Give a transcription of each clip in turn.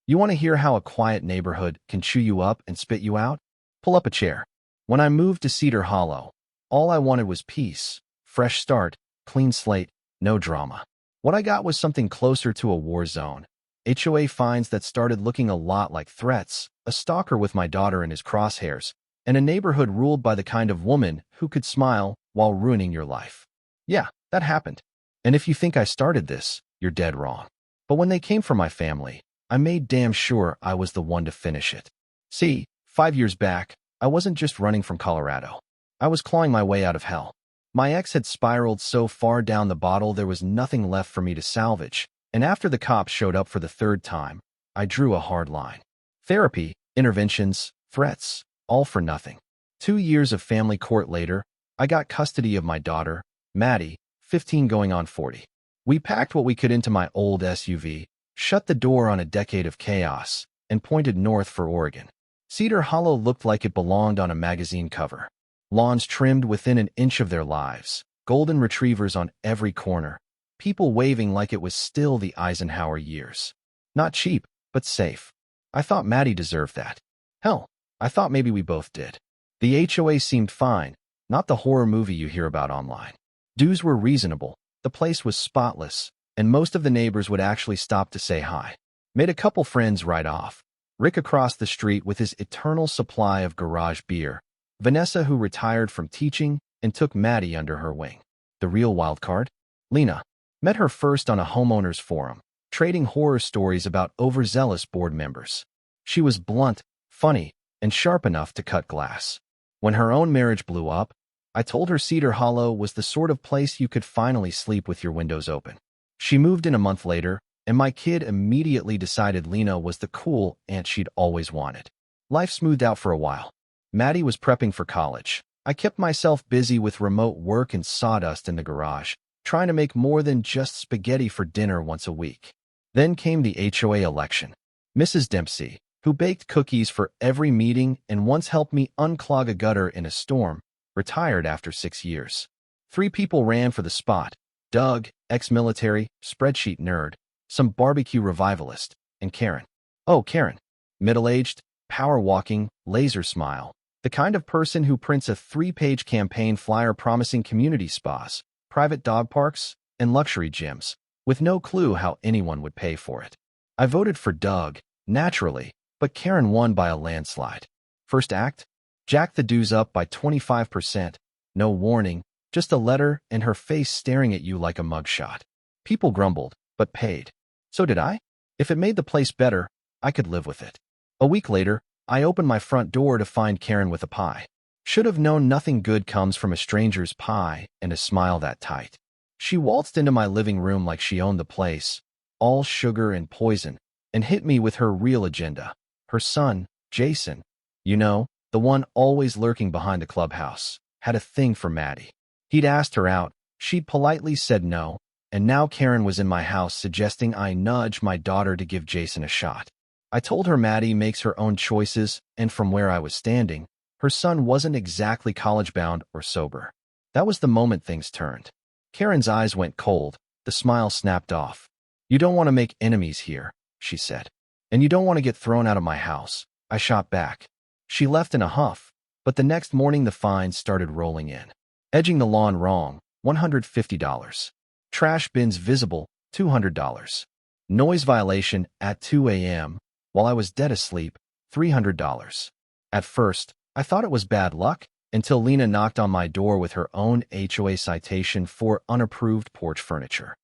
You want to hear how a quiet neighborhood can chew you up and spit you out? Pull up a chair. When I moved to Cedar Hollow, all I wanted was peace, fresh start, clean slate, no drama. What I got was something closer to a war zone. HOA fines that started looking a lot like threats, a stalker with my daughter in his crosshairs, and a neighborhood ruled by the kind of woman who could smile while ruining your life. Yeah, that happened. And if you think I started this, you're dead wrong. But when they came for my family, I made damn sure I was the one to finish it. See, 5 years back, I wasn't just running from Colorado. I was clawing my way out of hell. My ex had spiraled so far down the bottle there was nothing left for me to salvage, and after the cops showed up for the third time, I drew a hard line. Therapy, interventions, threats, all for nothing. 2 years of family court later, I got custody of my daughter, Maddie, 15 going on 40. We packed what we could into my old SUV, shut the door on a decade of chaos, and pointed north for Oregon. Cedar Hollow looked like it belonged on a magazine cover. Lawns trimmed within an inch of their lives, golden retrievers on every corner, people waving like it was still the Eisenhower years. Not cheap, but safe. I thought Maddie deserved that. Hell, I thought maybe we both did. The HOA seemed fine, not the horror movie you hear about online. Dues were reasonable, the place was spotless, and most of the neighbors would actually stop to say hi. Made a couple friends right off. Rick across the street with his eternal supply of garage beer. Vanessa, who retired from teaching and took Maddie under her wing. The real wild card? Lena. Met her first on a homeowners forum, trading horror stories about overzealous board members. She was blunt, funny, and sharp enough to cut glass. When her own marriage blew up, I told her Cedar Hollow was the sort of place you could finally sleep with your windows open. She moved in a month later, and my kid immediately decided Lena was the cool aunt she'd always wanted. Life smoothed out for a while. Maddie was prepping for college. I kept myself busy with remote work and sawdust in the garage, trying to make more than just spaghetti for dinner once a week. Then came the HOA election. Mrs. Dempsey, who baked cookies for every meeting and once helped me unclog a gutter in a storm, retired after 6 years. 3 people ran for the spot: Doug, ex-military, spreadsheet nerd, some barbecue revivalist, and Karen. Oh, Karen. Middle-aged, power-walking, laser smile. The kind of person who prints a 3-page campaign flyer promising community spas, private dog parks, and luxury gyms, with no clue how anyone would pay for it. I voted for Doug, naturally, but Karen won by a landslide. First act? Jack the dues up by 25%. No warning, just a letter and her face staring at you like a mugshot. People grumbled, but paid. So did I. If it made the place better, I could live with it. A week later, I opened my front door to find Karen with a pie. Should have known nothing good comes from a stranger's pie and a smile that tight. She waltzed into my living room like she owned the place, all sugar and poison, and hit me with her real agenda. Her son, Jason, you know, the one always lurking behind the clubhouse, had a thing for Maddie. He'd asked her out, she'd politely said no, and now Karen was in my house suggesting I nudge my daughter to give Jason a shot. I told her Maddie makes her own choices, and from where I was standing, her son wasn't exactly college-bound or sober. That was the moment things turned. Karen's eyes went cold, the smile snapped off. You don't want to make enemies here, she said. And you don't want to get thrown out of my house, I shot back. She left in a huff, but the next morning the fines started rolling in. Edging the lawn wrong, $150. Trash bins visible, $200. Noise violation at 2 a.m., while I was dead asleep, $300. At first, I thought it was bad luck, until Lena knocked on my door with her own HOA citation for unapproved porch furniture.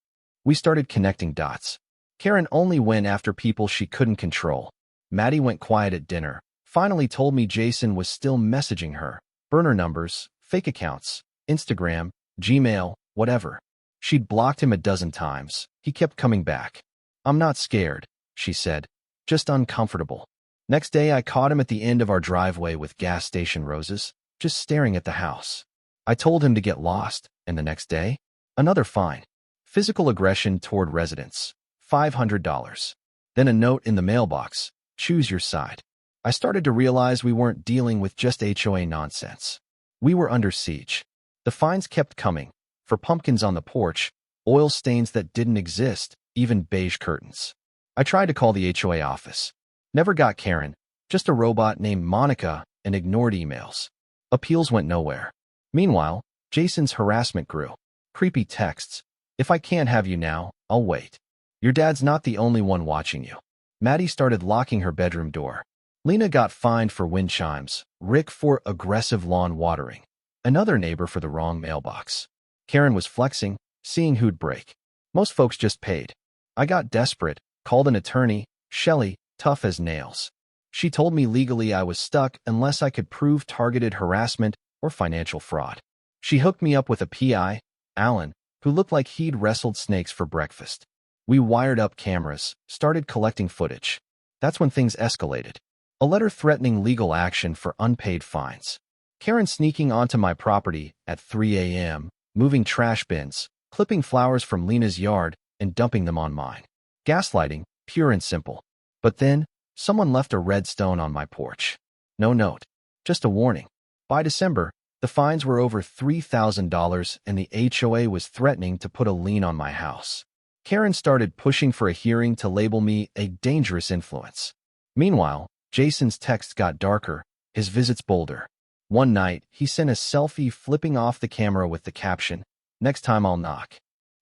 We started connecting dots. Karen only went after people she couldn't control. Maddie went quiet at dinner, finally told me Jason was still messaging her. Burner numbers, fake accounts, Instagram, Gmail, whatever. She'd blocked him a dozen times. He kept coming back. I'm not scared, she said, just uncomfortable. Next day, I caught him at the end of our driveway with gas station roses, just staring at the house. I told him to get lost, and the next day, another fine. Physical aggression toward residents, $500. Then a note in the mailbox, choose your side. I started to realize we weren't dealing with just HOA nonsense. We were under siege. The fines kept coming, for pumpkins on the porch, oil stains that didn't exist, even beige curtains. I tried to call the HOA office. Never got Karen, just a robot named Monica, and ignored emails. Appeals went nowhere. Meanwhile, Jason's harassment grew. Creepy texts. If I can't have you now, I'll wait. Your dad's not the only one watching you. Maddie started locking her bedroom door. Lena got fined for wind chimes, Rick for aggressive lawn watering, another neighbor for the wrong mailbox. Karen was flexing, seeing who'd break. Most folks just paid. I got desperate, called an attorney, Shelley, tough as nails. She told me legally I was stuck unless I could prove targeted harassment or financial fraud. She hooked me up with a PI, Alan, who looked like he'd wrestled snakes for breakfast. We wired up cameras, started collecting footage. That's when things escalated. A letter threatening legal action for unpaid fines. Karen sneaking onto my property at 3 a.m., moving trash bins, clipping flowers from Lena's yard, and dumping them on mine. Gaslighting, pure and simple. But then, someone left a red stone on my porch. No note, just a warning. By December, the fines were over $3,000 and the HOA was threatening to put a lien on my house. Karen started pushing for a hearing to label me a dangerous influence. Meanwhile, Jason's texts got darker, his visits bolder. One night, he sent a selfie flipping off the camera with the caption, "Next time I'll knock."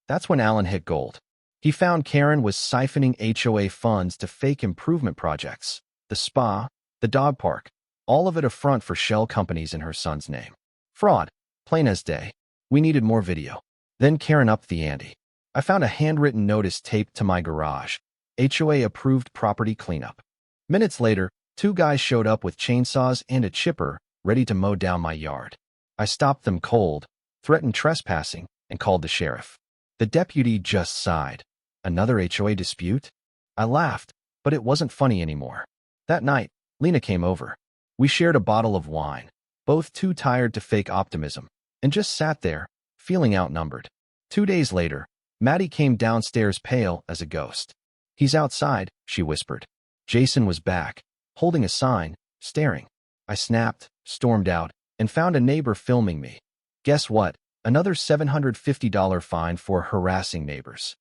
That's when Alan hit gold. He found Karen was siphoning HOA funds to fake improvement projects, the spa, the dog park, all of it a front for shell companies in her son's name. Fraud, plain as day. We needed more video. Then Karen upped the ante. I found a handwritten notice taped to my garage. HOA approved property cleanup. Minutes later, two guys showed up with chainsaws and a chipper, ready to mow down my yard. I stopped them cold, threatened trespassing, and called the sheriff. The deputy just sighed. Another HOA dispute? I laughed, but it wasn't funny anymore. That night, Lena came over. We shared a bottle of wine, both too tired to fake optimism, and just sat there, feeling outnumbered. 2 days later, Maddie came downstairs pale as a ghost. "He's outside," she whispered. Jason was back, holding a sign, staring. I snapped, stormed out, and found a neighbor filming me. Guess what? Another $750 fine for harassing neighbors.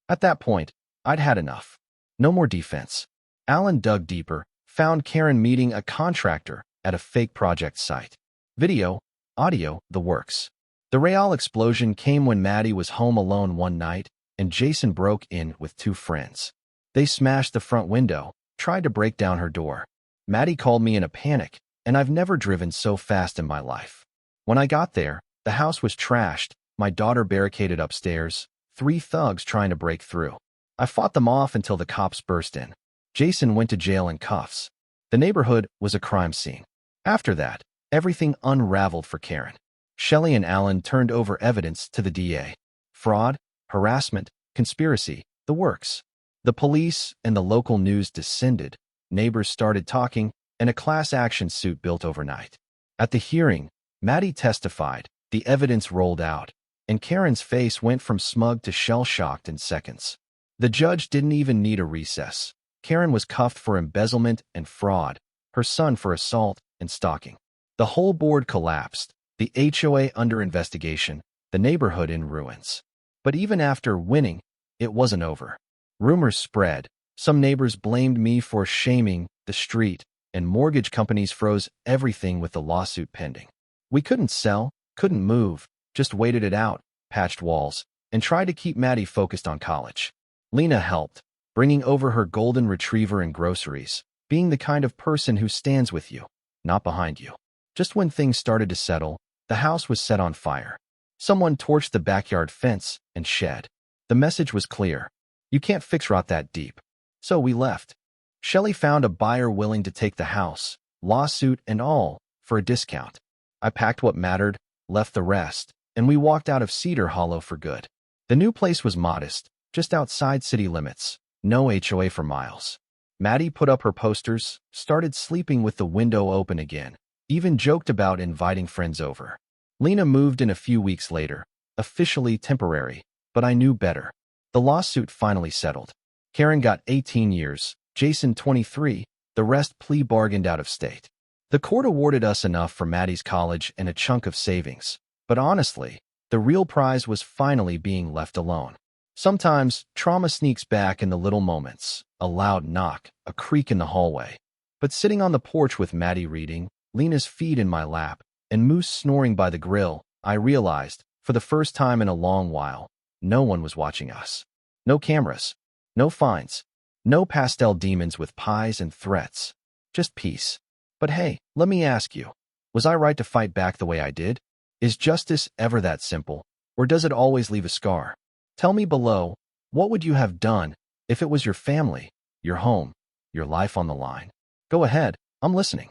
At that point, I'd had enough. No more defense. Alan dug deeper, found Karen meeting a contractor at a fake project site. Video, audio, the works. The real explosion came when Maddie was home alone one night, and Jason broke in with two friends. They smashed the front window, tried to break down her door. Maddie called me in a panic, and I've never driven so fast in my life. When I got there, the house was trashed, my daughter barricaded upstairs, 3 thugs trying to break through. I fought them off until the cops burst in. Jason went to jail in cuffs. The neighborhood was a crime scene. After that, everything unraveled for Karen. Shelley and Alan turned over evidence to the DA. Fraud, harassment, conspiracy, the works. The police and the local news descended, neighbors started talking, and a class action suit built overnight. At the hearing, Maddie testified, the evidence rolled out, and Karen's face went from smug to shell-shocked in seconds. The judge didn't even need a recess. Karen was cuffed for embezzlement and fraud, her son for assault and stalking. The whole board collapsed, the HOA under investigation, the neighborhood in ruins. But even after winning, it wasn't over. Rumors spread. Some neighbors blamed me for shaming the street, and mortgage companies froze everything with the lawsuit pending. We couldn't sell, couldn't move, just waited it out, patched walls, and tried to keep Maddie focused on college. Lena helped, bringing over her golden retriever and groceries, being the kind of person who stands with you, not behind you. Just when things started to settle, the house was set on fire. Someone torched the backyard fence and shed. The message was clear. You can't fix rot that deep. So we left. Shelley found a buyer willing to take the house, lawsuit and all, for a discount. I packed what mattered, left the rest, and we walked out of Cedar Hollow for good. The new place was modest, just outside city limits, no HOA for miles. Maddie put up her posters, started sleeping with the window open again, even joked about inviting friends over. Lena moved in a few weeks later, officially temporary, but I knew better. The lawsuit finally settled. Karen got 18 years, Jason 23, the rest plea bargained out of state. The court awarded us enough for Maddie's college and a chunk of savings, but honestly, the real prize was finally being left alone. Sometimes, trauma sneaks back in the little moments, a loud knock, a creak in the hallway. But sitting on the porch with Maddie reading, Lena's feet in my lap, and Moose snoring by the grill, I realized, for the first time in a long while, no one was watching us. No cameras, no fines, no pastel demons with pies and threats. Just peace. But hey, let me ask you, was I right to fight back the way I did? Is justice ever that simple, or does it always leave a scar? Tell me below, what would you have done if it was your family, your home, your life on the line? Go ahead, I'm listening.